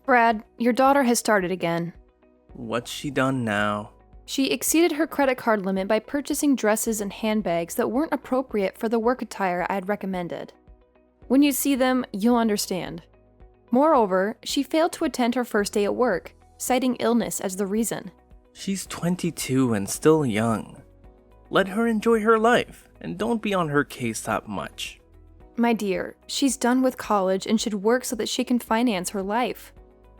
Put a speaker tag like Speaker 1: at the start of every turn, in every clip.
Speaker 1: Brad, your daughter has started again.
Speaker 2: What's she done now?
Speaker 1: She exceeded her credit card limit by purchasing dresses and handbags that weren't appropriate for the work attire I had recommended. When you see them, you'll understand. Moreover, she failed to attend her first day at work, citing illness as the reason.
Speaker 2: She's 22 and still young. Let her enjoy her life, and don't be on her case that much.
Speaker 1: My dear, she's done with college and should work so that she can finance her life.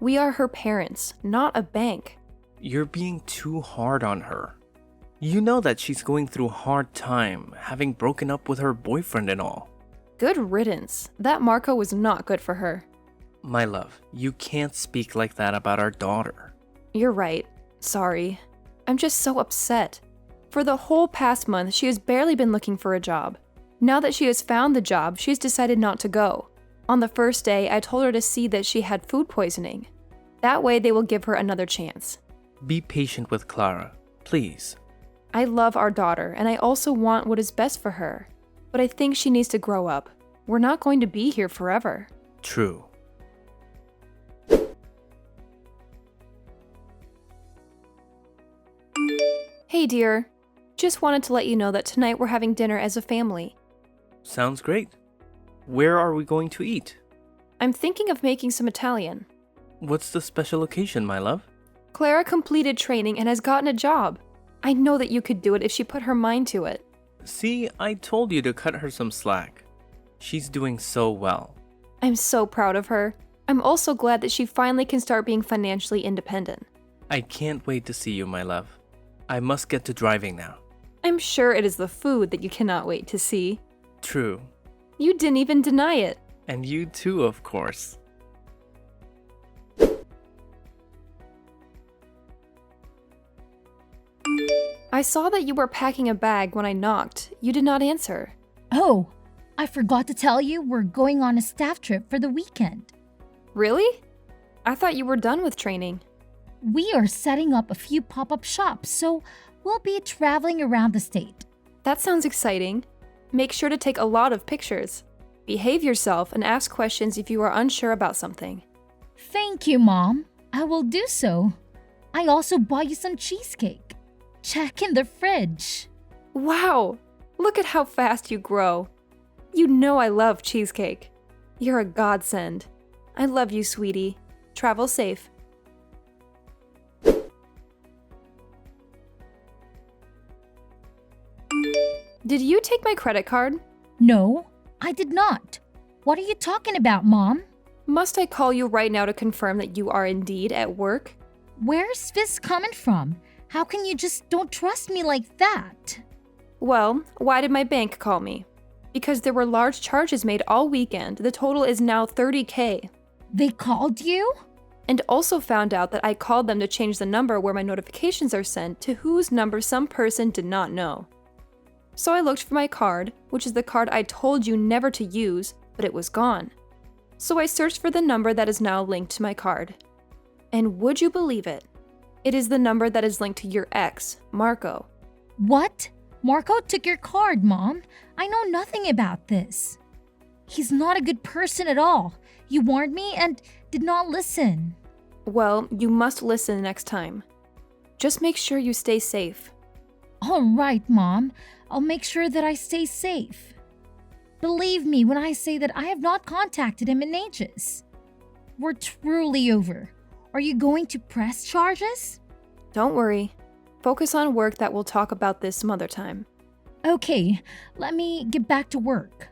Speaker 1: We are her parents, not a bank.
Speaker 2: You're being too hard on her. You know that she's going through a hard time, having broken up with her boyfriend and all.
Speaker 1: Good riddance. That Marco was not good for her.
Speaker 2: My love, you can't speak like that about our daughter.
Speaker 1: You're right. Sorry. I'm just so upset. For the whole past month, she has barely been looking for a job. Now that she has found the job, she's decided not to go. On the first day, I told her to see that she had food poisoning. That way, they will give her another chance.
Speaker 2: Be patient with Clara, please.
Speaker 1: I love our daughter, and I also want what is best for her. But I think she needs to grow up. We're not going to be here forever.
Speaker 2: True.
Speaker 1: Hey dear, just wanted to let you know that tonight we're having dinner as a family.
Speaker 2: Sounds great. Where are we going to eat?
Speaker 1: I'm thinking of making some Italian.
Speaker 2: What's the special occasion, my love?
Speaker 1: Clara completed training and has gotten a job. I know that you could do it if she put her mind to it.
Speaker 2: See, I told you to cut her some slack. She's doing so well.
Speaker 1: I'm so proud of her. I'm also glad that she finally can start being financially independent.
Speaker 2: I can't wait to see you, my love. I must get to driving now.
Speaker 1: I'm sure it is the food that you cannot wait to see.
Speaker 2: True.
Speaker 1: You didn't even deny it.
Speaker 2: And you too, of course.
Speaker 1: I saw that you were packing a bag when I knocked. You did not answer.
Speaker 3: Oh, I forgot to tell you we're going on a staff trip for the weekend.
Speaker 1: Really? I thought you were done with training.
Speaker 3: We are setting up a few pop-up shops, so we'll be traveling around the state.
Speaker 1: That sounds exciting. Make sure to take a lot of pictures. Behave yourself and ask questions if you are unsure about something.
Speaker 3: Thank you, Mom. I will do so. I also bought you some cheesecake. Check in the fridge.
Speaker 1: Wow! Look at how fast you grow. You know I love cheesecake. You're a godsend. I love you, sweetie. Travel safe. Did you take my credit card?
Speaker 3: No, I did not. What are you talking about, Mom?
Speaker 1: Must I call you right now to confirm that you are indeed at work?
Speaker 3: Where's this coming from? How can you just don't trust me like that?
Speaker 1: Well, why did my bank call me? Because there were large charges made all weekend. The total is now $30,000.
Speaker 3: They called you?
Speaker 1: And also found out that I called them to change the number where my notifications are sent to whose number some person did not know. So I looked for my card, which is the card I told you never to use, but it was gone. So I searched for the number that is now linked to my card. And would you believe it? It is the number that is linked to your ex, Marco.
Speaker 3: What? Marco took your card, Mom. I know nothing about this. He's not a good person at all. You warned me and did not listen.
Speaker 1: Well, you must listen next time. Just make sure you stay safe.
Speaker 3: All right, Mom. I'll make sure that I stay safe. Believe me when I say that I have not contacted him in ages. We're truly over. Are you going to press charges?
Speaker 1: Don't worry. Focus on work that we'll talk about this some other time.
Speaker 3: Okay, let me get back to work.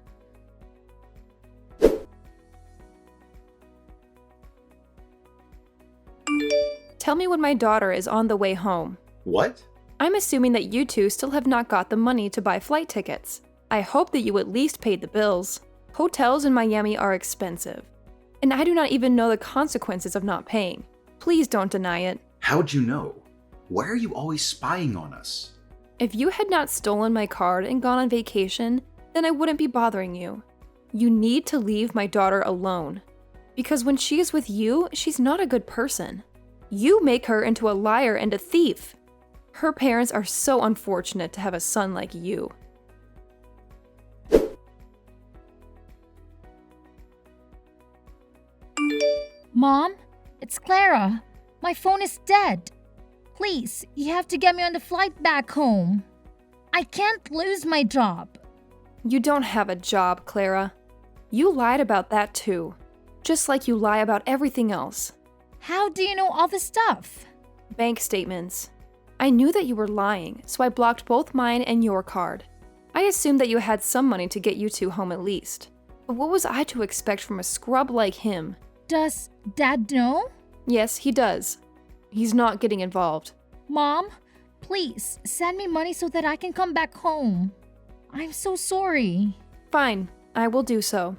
Speaker 1: Tell me when my daughter is on the way home.
Speaker 4: What?
Speaker 1: I'm assuming that you two still have not got the money to buy flight tickets. I hope that you at least paid the bills. Hotels in Miami are expensive. And I do not even know the consequences of not paying. Please don't deny it.
Speaker 4: How'd you know? Why are you always spying on us?
Speaker 1: If you had not stolen my card and gone on vacation, then I wouldn't be bothering you. You need to leave my daughter alone. Because when she is with you, she's not a good person. You make her into a liar and a thief. Her parents are so unfortunate to have a son like you.
Speaker 3: Mom, It's Clara. My phone is dead. Please, you have to get me on the flight back home. I can't lose my job.
Speaker 1: You don't have a job, Clara. You lied about that too. Just like you lie about everything else.
Speaker 3: How do you know all this stuff?
Speaker 1: Bank statements. I knew that you were lying, so I blocked both mine and your card. I assumed that you had some money to get you two home at least. But what was I to expect from a scrub like him?
Speaker 3: Does Dad know?
Speaker 1: Yes, he does. He's not getting involved.
Speaker 3: Mom, please send me money so that I can come back home. I'm so sorry.
Speaker 1: Fine, I will do so.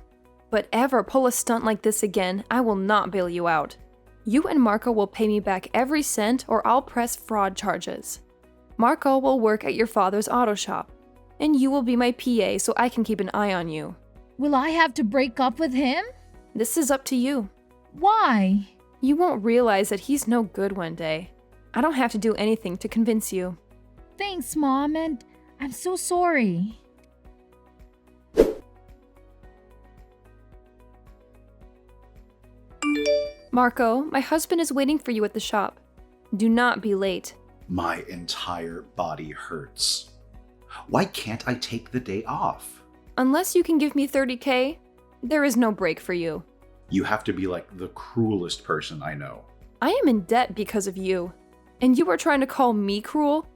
Speaker 1: But ever pull a stunt like this again, I will not bail you out. You and Marco will pay me back every cent or I'll press fraud charges. Marco will work at your father's auto shop, and you will be my PA so I can keep an eye on you.
Speaker 3: Will I have to break up with him?
Speaker 1: This is up to you.
Speaker 3: Why?
Speaker 1: You won't realize that he's no good one day. I don't have to do anything to convince you.
Speaker 3: Thanks, Mom, and I'm so sorry.
Speaker 1: Marco, my husband is waiting for you at the shop. Do not be late.
Speaker 4: My entire body hurts. Why can't I take the day off?
Speaker 1: Unless you can give me $30K, there is no break for you.
Speaker 4: You have to be like the cruelest person I know.
Speaker 1: I am in debt because of you. And you are trying to call me cruel?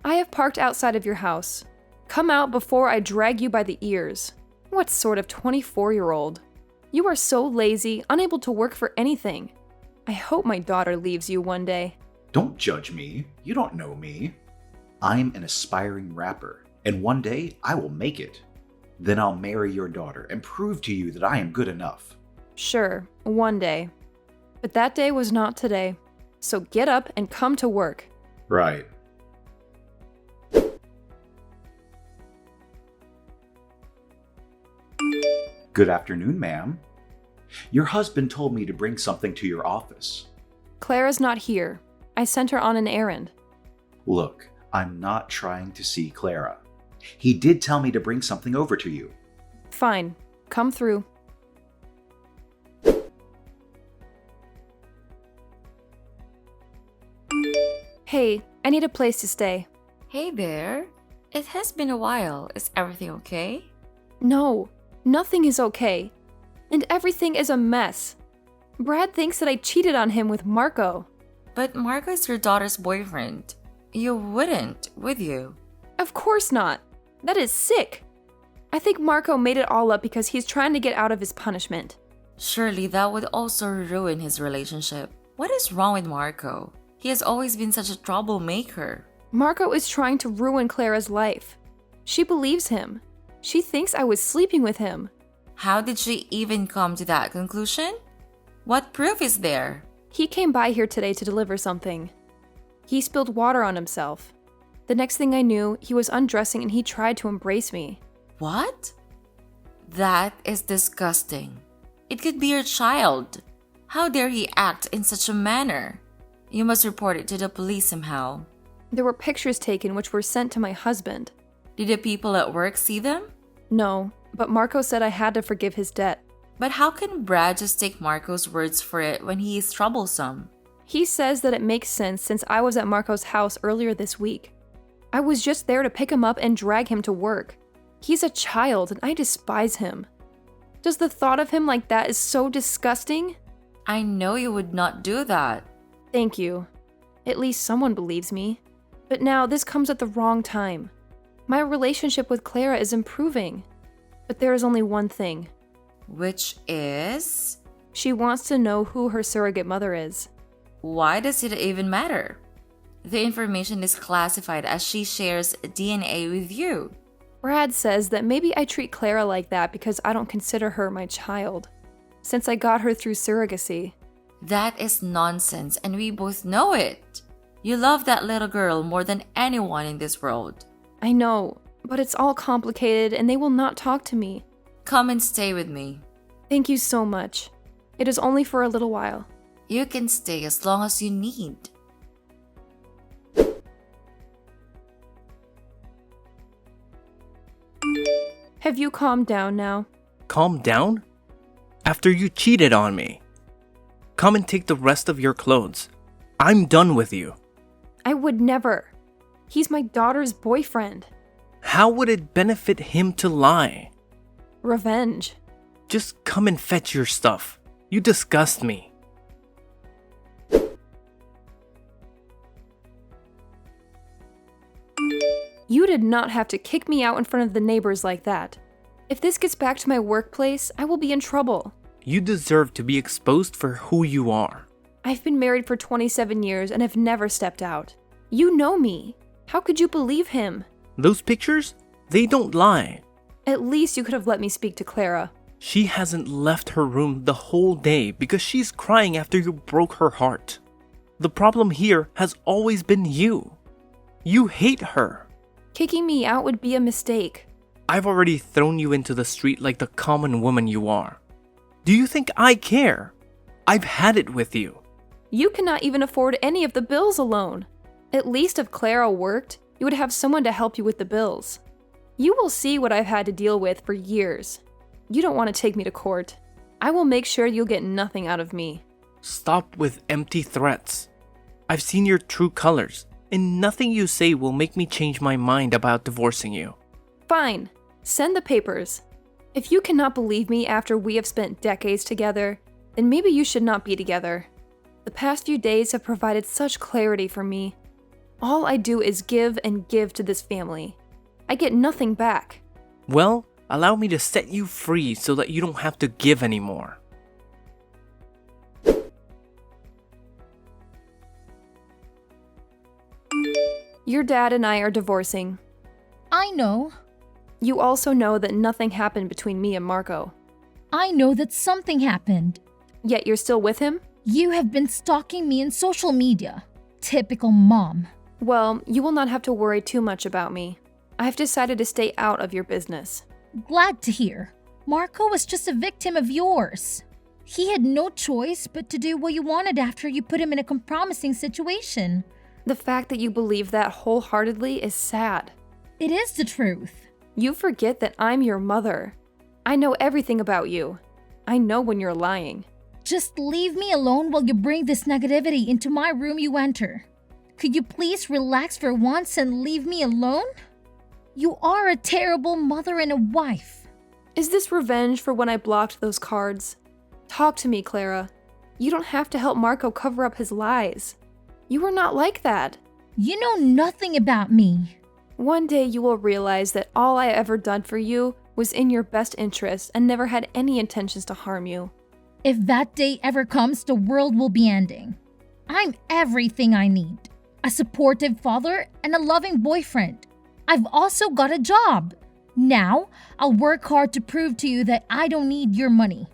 Speaker 1: I have parked outside of your house. Come out before I drag you by the ears. What sort of 24-year-old? You are so lazy, unable to work for anything. I hope my daughter leaves you one day.
Speaker 4: Don't judge me. You don't know me. I'm an aspiring rapper, and one day I will make it. Then I'll marry your daughter and prove to you that I am good enough.
Speaker 1: Sure, one day. But that day was not today. So get up and come to work.
Speaker 4: Right. Good afternoon, ma'am. Your husband told me to bring something to your office.
Speaker 1: Clara's not here. I sent her on an errand.
Speaker 4: Look, I'm not trying to see Clara. He did tell me to bring something over to you.
Speaker 1: Fine, come through. Hey, I need a place to stay.
Speaker 5: Hey there. It has been a while. Is everything okay?
Speaker 1: No, nothing is okay. And everything is a mess. Brad thinks that I cheated on him with Marco.
Speaker 5: But Marco is your daughter's boyfriend. You wouldn't, would you?
Speaker 1: Of course not. That is sick. I think Marco made it all up because he's trying to get out of his punishment.
Speaker 5: Surely that would also ruin his relationship. What is wrong with Marco? He has always been such a troublemaker.
Speaker 1: Marco is trying to ruin Clara's life. She believes him. She thinks I was sleeping with him.
Speaker 5: How did she even come to that conclusion? What proof is there?
Speaker 1: He came by here today to deliver something. He spilled water on himself. The next thing I knew, he was undressing and he tried to embrace me.
Speaker 5: What? That is disgusting. It could be your child. How dare he act in such a manner? You must report it to the police somehow.
Speaker 1: There were pictures taken which were sent to my husband.
Speaker 5: Did the people at work see them?
Speaker 1: No, but Marco said I had to forgive his debt.
Speaker 5: But how can Brad just take Marco's words for it when he is troublesome?
Speaker 1: He says that it makes sense since I was at Marco's house earlier this week. I was just there to pick him up and drag him to work. He's a child and I despise him. Does the thought of him like that is so disgusting?
Speaker 5: I know you would not do that.
Speaker 1: Thank you. At least someone believes me. But now this comes at the wrong time. My relationship with Clara is improving. But there is only one thing.
Speaker 5: Which is?
Speaker 1: She wants to know who her surrogate mother is.
Speaker 5: Why does it even matter? The information is classified as she shares DNA with you.
Speaker 1: Brad says that maybe I treat Clara like that because I don't consider her my child, since I got her through surrogacy.
Speaker 5: That is nonsense, and we both know it. You love that little girl more than anyone in this world.
Speaker 1: I know, but it's all complicated and they will not talk to me.
Speaker 5: Come and stay with me.
Speaker 1: Thank you so much. It is only for a little while.
Speaker 5: You can stay as long as you need.
Speaker 1: Have you calmed down now?
Speaker 2: Calm down? After you cheated on me. come and take the rest of your clothes. I'm done with you.
Speaker 1: I would never. He's my daughter's boyfriend.
Speaker 2: How would it benefit him to lie?
Speaker 1: Revenge.
Speaker 2: Just come and fetch your stuff. You disgust me.
Speaker 1: You did not have to kick me out in front of the neighbors like that. If this gets back to my workplace, I will be in trouble.
Speaker 2: You deserve to be exposed for who you are.
Speaker 1: I've been married for 27 years and have never stepped out. You know me. How could you believe him?
Speaker 2: Those pictures? They don't lie.
Speaker 1: At least you could have let me speak to Clara.
Speaker 2: She hasn't left her room the whole day because she's crying after you broke her heart. The problem here has always been you. You hate her.
Speaker 1: Kicking me out would be a mistake.
Speaker 2: I've already thrown you into the street like the common woman you are. Do you think I care? I've had it with you.
Speaker 1: You cannot even afford any of the bills alone. At least if Clara worked, you would have someone to help you with the bills. You will see what I've had to deal with for years. You don't want to take me to court. I will make sure you'll get nothing out of me.
Speaker 2: Stop with empty threats. I've seen your true colors, and nothing you say will make me change my mind about divorcing you.
Speaker 1: Fine. Send the papers. If you cannot believe me after we have spent decades together, then maybe you should not be together. The past few days have provided such clarity for me. All I do is give and give to this family. I get nothing back.
Speaker 2: Well, allow me to set you free so that you don't have to give anymore.
Speaker 1: Your dad and I are divorcing.
Speaker 3: I know.
Speaker 1: You also know that nothing happened between me and Marco.
Speaker 3: I know that something happened.
Speaker 1: Yet you're still with him?
Speaker 3: You have been stalking me in social media. Typical mom.
Speaker 1: Well, you will not have to worry too much about me. I've decided to stay out of your business.
Speaker 3: Glad to hear. Marco was just a victim of yours. He had no choice but to do what you wanted after you put him in a compromising situation.
Speaker 1: The fact that you believe that wholeheartedly is sad.
Speaker 3: It is the truth.
Speaker 1: You forget that I'm your mother. I know everything about you. I know when you're lying.
Speaker 3: Just leave me alone while you bring this negativity into my room you enter. Could you please relax for once and leave me alone? You are a terrible mother and a wife.
Speaker 1: Is this revenge for when I blocked those cards? Talk to me, Clara. You don't have to help Marco cover up his lies. You were not like that.
Speaker 3: You know nothing about me.
Speaker 1: One day you will realize that all I ever done for you was in your best interest and never had any intentions to harm you.
Speaker 3: If that day ever comes, the world will be ending. I'm everything I need. A supportive father and a loving boyfriend. I've also got a job. Now, I'll work hard to prove to you that I don't need your money.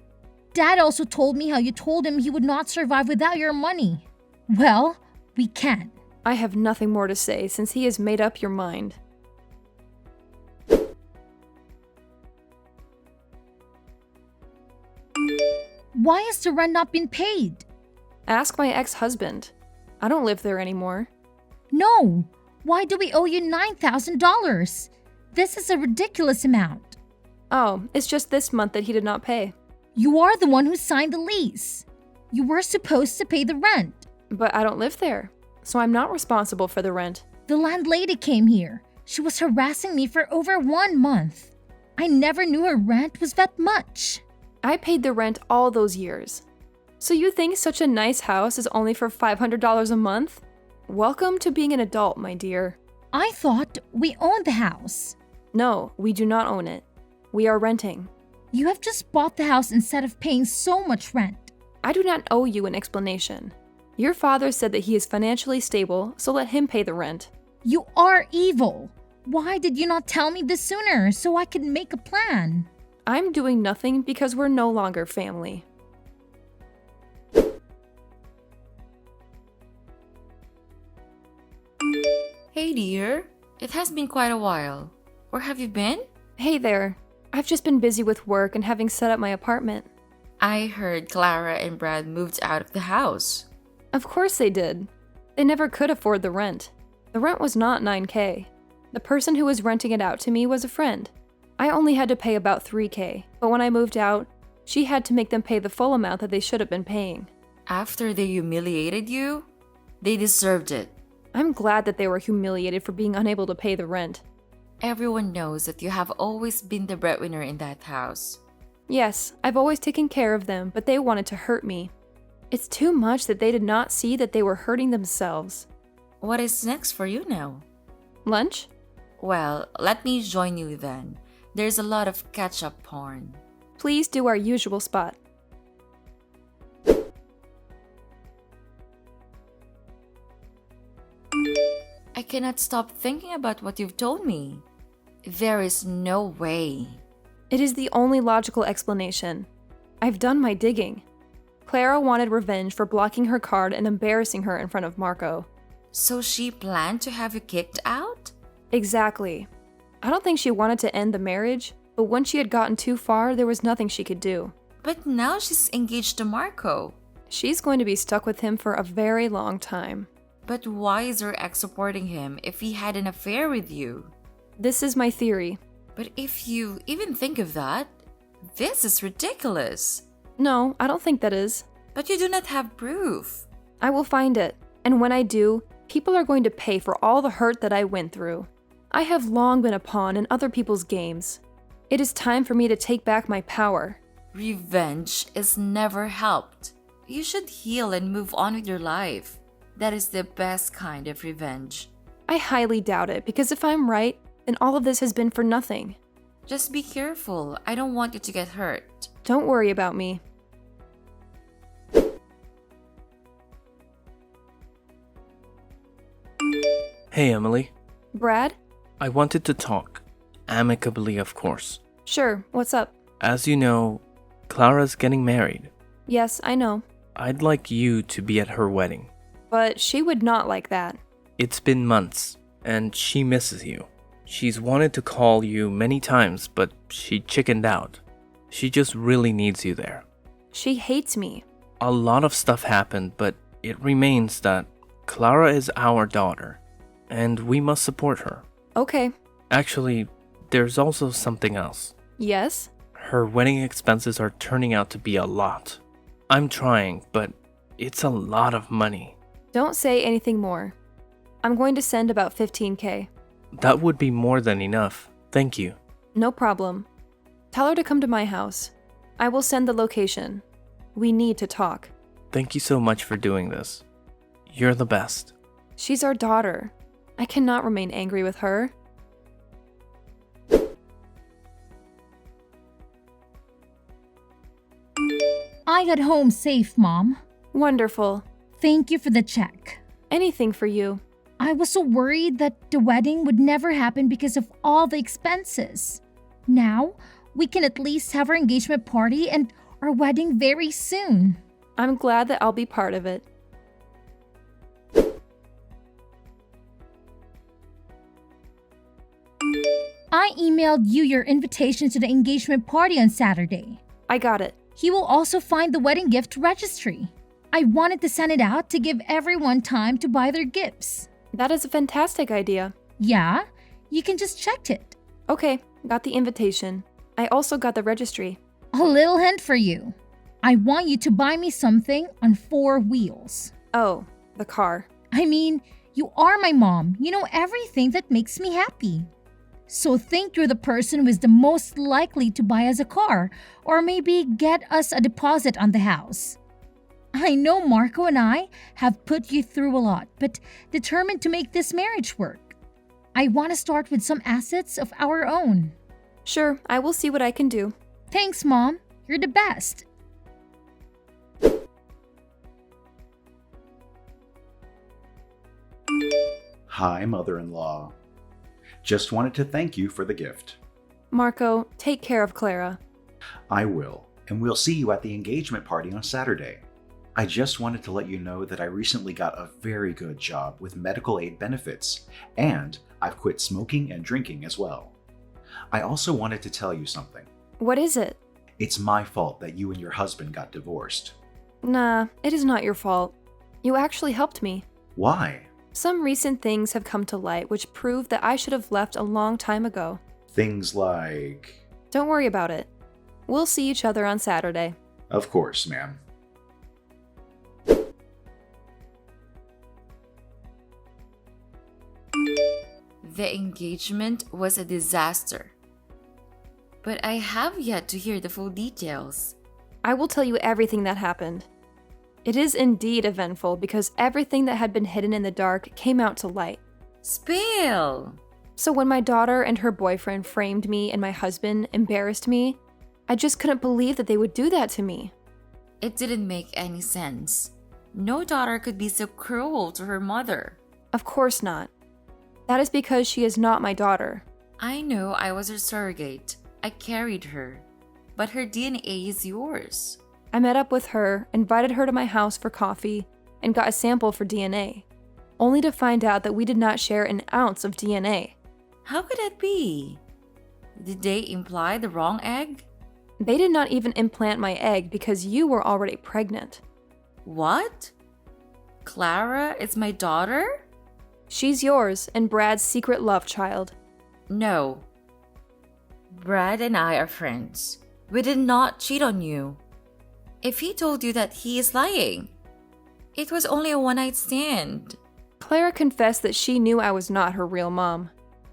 Speaker 3: Dad also told me how you told him he would not survive without your money. Well, we can.
Speaker 1: I have nothing more to say since he has made up your mind.
Speaker 3: Why has the rent not been paid?
Speaker 1: Ask my ex-husband. I don't live there anymore.
Speaker 3: No. Why do we owe you $9,000? This is a ridiculous amount.
Speaker 1: Oh, it's just this month that he did not pay.
Speaker 3: You are the one who signed the lease. You were supposed to pay the rent.
Speaker 1: But I don't live there, so I'm not responsible for the rent.
Speaker 3: The landlady came here. She was harassing me for over 1 month. I never knew her rent was that much.
Speaker 1: I paid the rent all those years. So you think such a nice house is only for $500 a month? Welcome to being an adult, my dear.
Speaker 3: I thought we owned the house.
Speaker 1: No, we do not own it. We are renting.
Speaker 3: You have just bought the house instead of paying so much rent.
Speaker 1: I do not owe you an explanation. Your father said that he is financially stable, so let him pay the rent.
Speaker 3: You are evil. Why did you not tell me this sooner so I could make a plan?
Speaker 1: I'm doing nothing because we're no longer family.
Speaker 5: Hey dear, it has been quite a while. Where have you been?
Speaker 1: Hey there. I've just been busy with work and having set up my apartment.
Speaker 5: I heard Clara and Brad moved out of the house.
Speaker 1: Of course they did. They never could afford the rent. The rent was not $9K. The person who was renting it out to me was a friend. I only had to pay about $3K, but when I moved out, she had to make them pay the full amount that they should have been paying.
Speaker 5: After they humiliated you, they deserved it.
Speaker 1: I'm glad that they were humiliated for being unable to pay the rent.
Speaker 5: Everyone knows that you have always been the breadwinner in that house.
Speaker 1: Yes, I've always taken care of them, but they wanted to hurt me. It's too much that they did not see that they were hurting themselves.
Speaker 5: What is next for you now?
Speaker 1: Lunch?
Speaker 5: Well, let me join you then. There's a lot of catch-up porn.
Speaker 1: Please do our usual spot.
Speaker 5: I cannot stop thinking about what you've told me. There is no way.
Speaker 1: It is the only logical explanation. I've done my digging. Clara wanted revenge for blocking her card and embarrassing her in front of Marco.
Speaker 5: So she planned to have you kicked out?
Speaker 1: Exactly. I don't think she wanted to end the marriage, but once she had gotten too far, there was nothing she could do.
Speaker 5: But now she's engaged to Marco.
Speaker 1: She's going to be stuck with him for a very long time.
Speaker 5: But why is her ex supporting him if he had an affair with you?
Speaker 1: This is my theory.
Speaker 5: But if you even think of that, this is ridiculous.
Speaker 1: No, I don't think that is.
Speaker 5: But you do not have proof.
Speaker 1: I will find it, and when I do, people are going to pay for all the hurt that I went through. I have long been a pawn in other people's games. It is time for me to take back my power.
Speaker 5: Revenge is never helped. You should heal and move on with your life. That is the best kind of revenge.
Speaker 1: I highly doubt it, because if I'm right, then all of this has been for nothing.
Speaker 5: Just be careful. I don't want you to get hurt.
Speaker 1: Don't worry about me.
Speaker 2: Hey, Emily.
Speaker 1: Brad?
Speaker 2: I wanted to talk. Amicably, of course.
Speaker 1: Sure, what's up?
Speaker 2: As you know, Clara's getting married.
Speaker 1: Yes, I know.
Speaker 2: I'd like you to be at her wedding.
Speaker 1: But she would not like that.
Speaker 2: It's been months, and she misses you. She's wanted to call you many times, but she chickened out. She just really needs you there.
Speaker 1: She hates me.
Speaker 2: A lot of stuff happened, but it remains that Clara is our daughter, and we must support her.
Speaker 1: Okay.
Speaker 2: Actually, there's also something else.
Speaker 1: Yes?
Speaker 2: Her wedding expenses are turning out to be a lot. I'm trying, but it's a lot of money.
Speaker 1: Don't say anything more. I'm going to send about $15,000.
Speaker 2: That would be more than enough. Thank you.
Speaker 1: No problem. Tell her to come to my house. I will send the location. We need to talk.
Speaker 2: Thank you so much for doing this. You're the best.
Speaker 1: She's our daughter. I cannot remain angry with her.
Speaker 3: I got home safe, Mom.
Speaker 1: Wonderful.
Speaker 3: Thank you for the check.
Speaker 1: Anything for you.
Speaker 3: I was so worried that the wedding would never happen because of all the expenses. Now, we can at least have our engagement party and our wedding very soon.
Speaker 1: I'm glad that I'll be part of it.
Speaker 3: I emailed you your invitation to the engagement party on Saturday.
Speaker 1: I got it.
Speaker 3: He will also find the wedding gift registry. I wanted to send it out to give everyone time to buy their gifts.
Speaker 1: That is a fantastic idea.
Speaker 3: Yeah, you can just check it.
Speaker 1: Okay, got the invitation. I also got the registry.
Speaker 3: A little hint for you. I want you to buy me something on 4 wheels.
Speaker 1: Oh, the car.
Speaker 3: I mean, you are my mom. You know everything that makes me happy. So think you're the person who is the most likely to buy us a car or maybe get us a deposit on the house. I know Marco and I have put you through a lot, but determined to make this marriage work. I want to start with some assets of our own.
Speaker 1: Sure, I will see what I can do.
Speaker 3: Thanks, Mom. You're the best.
Speaker 4: Hi, mother-in-law. Just wanted to thank you for the gift.
Speaker 1: Marco, take care of Clara.
Speaker 4: I will, and we'll see you at the engagement party on Saturday. I just wanted to let you know that I recently got a very good job with medical aid benefits, and I've quit smoking and drinking as well. I also wanted to tell you something.
Speaker 1: What is it?
Speaker 4: It's my fault that you and your husband got divorced.
Speaker 1: Nah, it is not your fault. You actually helped me.
Speaker 4: Why?
Speaker 1: Some recent things have come to light which prove that I should have left a long time ago.
Speaker 4: Things like...
Speaker 1: Don't worry about it. We'll see each other on Saturday.
Speaker 4: Of course, ma'am.
Speaker 5: The engagement was a disaster. But I have yet to hear the full details.
Speaker 1: I will tell you everything that happened. It is indeed eventful because everything that had been hidden in the dark came out to light.
Speaker 5: Spill!
Speaker 1: So when my daughter and her boyfriend framed me and my husband embarrassed me, I just couldn't believe that they would do that to me.
Speaker 5: It didn't make any sense. No daughter could be so cruel to her mother.
Speaker 1: Of course not. That is because she is not my daughter.
Speaker 5: I know I was her surrogate. I carried her. But her DNA is yours.
Speaker 1: I met up with her, invited her to my house for coffee, and got a sample for DNA, only to find out that we did not share an ounce of DNA.
Speaker 5: How could that be? Did they imply the wrong egg?
Speaker 1: They did not even implant my egg because you were already pregnant.
Speaker 5: What? Clara is my daughter?
Speaker 1: She's yours and Brad's secret love child.
Speaker 5: No. Brad and I are friends. We did not cheat on you. If he told you that, he is lying. It was only a one-night stand.
Speaker 1: Clara confessed that she knew I was not her real mom,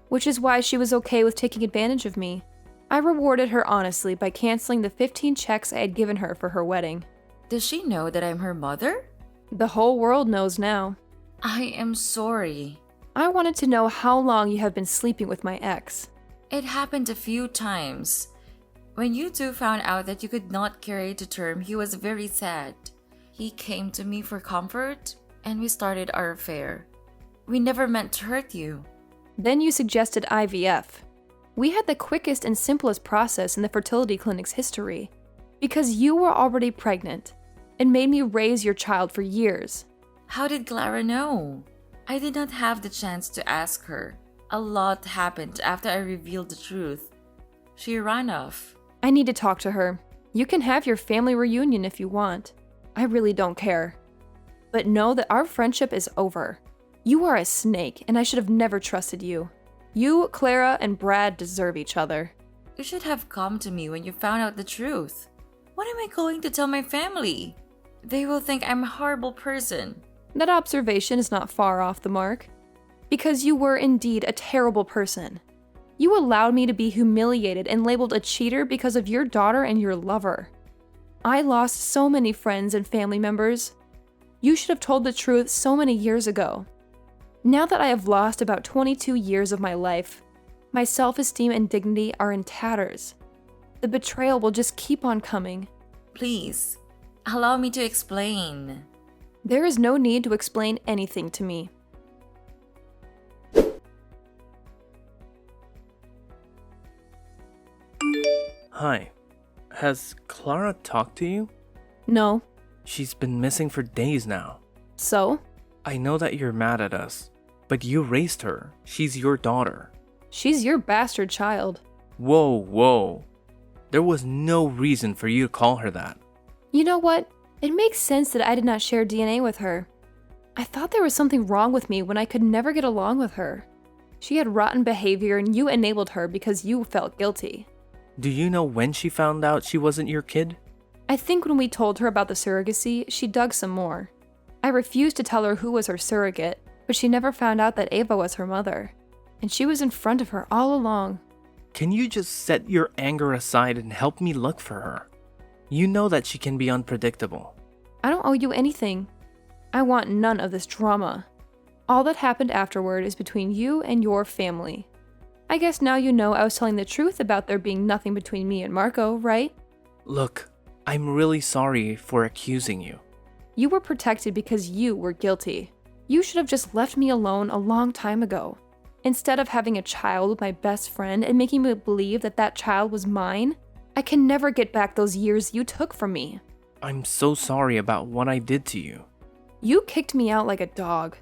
Speaker 1: which is why she was okay with taking advantage of me. I rewarded her honestly by canceling the 15 checks I had given her for her wedding.
Speaker 5: Does she know that I'm her mother?
Speaker 1: The whole world knows now.
Speaker 5: I am sorry.
Speaker 1: I wanted to know how long you have been sleeping with my ex.
Speaker 5: It happened a few times. When you two found out that you could not carry it to term, he was very sad. He came to me for comfort, and we started our affair. We never meant to hurt you.
Speaker 1: Then you suggested IVF. We had the quickest and simplest process in the fertility clinic's history, because you were already pregnant and made me raise your child for years.
Speaker 5: How did Clara know? I did not have the chance to ask her. A lot happened after I revealed the truth. She ran off.
Speaker 1: I need to talk to her. You can have your family reunion if you want. I really don't care. But know that our friendship is over. You are a snake, and I should have never trusted you. You, Clara, and Brad deserve each other.
Speaker 5: You should have come to me when you found out the truth. What am I going to tell my family? They will think I'm a horrible person.
Speaker 1: That observation is not far off the mark. Because you were indeed a terrible person. You allowed me to be humiliated and labeled a cheater because of your daughter and your lover. I lost so many friends and family members. You should have told the truth so many years ago. Now that I have lost about 22 years of my life, my self-esteem and dignity are in tatters. The betrayal will just keep on coming.
Speaker 5: Please, allow me to explain.
Speaker 1: There is no need to explain anything to me.
Speaker 2: Hi. Has Clara talked to you?
Speaker 1: No.
Speaker 2: She's been missing for days now.
Speaker 1: So?
Speaker 2: I know that you're mad at us, but you raised her. She's your daughter.
Speaker 1: She's your bastard child.
Speaker 2: Whoa. There was no reason for you to call her that.
Speaker 1: You know what? It makes sense that I did not share DNA with her. I thought there was something wrong with me when I could never get along with her. She had rotten behavior and you enabled her because you felt guilty.
Speaker 2: Do you know when she found out she wasn't your kid?
Speaker 1: I think when we told her about the surrogacy, she dug some more. I refused to tell her who was her surrogate, but she never found out that Ava was her mother. And she was in front of her all along.
Speaker 2: Can you just set your anger aside and help me look for her? You know that she can be unpredictable.
Speaker 1: I don't owe you anything. I want none of this drama. All that happened afterward is between you and your family. I guess now you know I was telling the truth about there being nothing between me and Marco, right?
Speaker 2: Look, I'm really sorry for accusing you.
Speaker 1: You were protected because you were guilty. You should have just left me alone a long time ago. Instead of having a child with my best friend and making me believe that that child was mine, I can never get back those years you took from me.
Speaker 2: I'm so sorry about what I did to you.
Speaker 1: You kicked me out like a dog.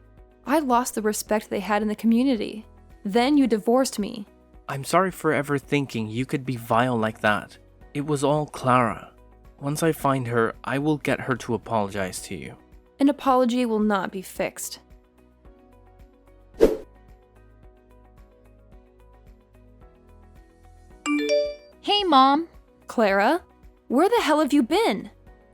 Speaker 1: I lost the respect they had in the community. Then you divorced me.
Speaker 2: I'm sorry for ever thinking you could be vile like that. It was all Clara. Once I find her, I will get her to apologize to you.
Speaker 1: An apology will not be fixed.
Speaker 3: Hey, Mom.
Speaker 1: Clara, where the hell have you been?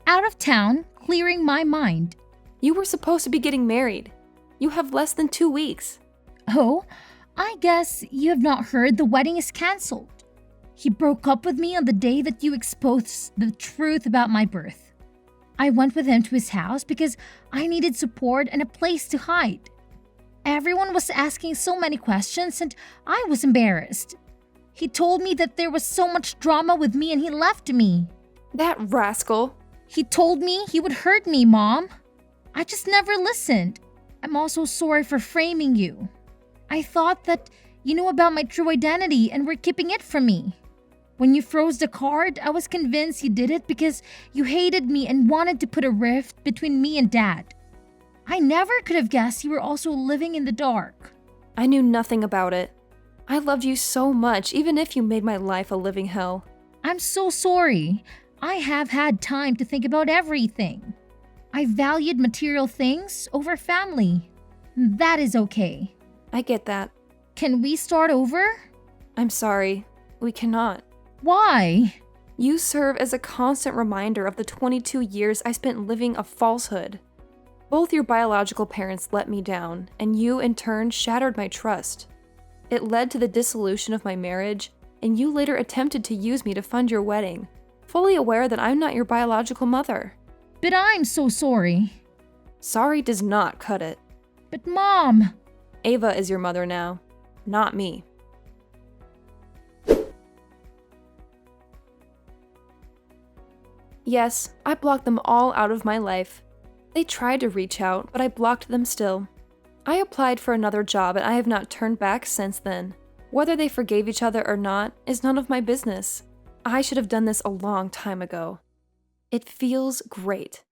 Speaker 3: Out of town, clearing my mind.
Speaker 1: You were supposed to be getting married. You have less than 2 weeks.
Speaker 3: Oh, I guess you have not heard the wedding is cancelled. He broke up with me on the day that you exposed the truth about my birth. I went with him to his house because I needed support and a place to hide. Everyone was asking so many questions and I was embarrassed. He told me that there was so much drama with me and he left me.
Speaker 1: That rascal.
Speaker 3: He told me he would hurt me, Mom. I just never listened. I'm also sorry for framing you. I thought that you knew about my true identity and were keeping it from me. When you froze the card, I was convinced you did it because you hated me and wanted to put a rift between me and Dad. I never could have guessed you were also living in the dark.
Speaker 1: I knew nothing about it. I loved you so much, even if you made my life a living hell.
Speaker 3: I'm so sorry. I have had time to think about everything. I valued material things over family. That is okay.
Speaker 1: I get that.
Speaker 3: Can we start over?
Speaker 1: I'm sorry. We cannot.
Speaker 3: Why?
Speaker 1: You serve as a constant reminder of the 22 years I spent living a falsehood. Both your biological parents let me down, and you, in turn, shattered my trust. It led to the dissolution of my marriage, and you later attempted to use me to fund your wedding, fully aware that I'm not your biological mother.
Speaker 3: But I'm so sorry.
Speaker 1: Sorry does not cut it.
Speaker 3: But Mom!
Speaker 1: Ava is your mother now, not me. Yes, I blocked them all out of my life. They tried to reach out, but I blocked them still. I applied for another job and I have not turned back since then. Whether they forgave each other or not is none of my business. I should have done this a long time ago. It feels great.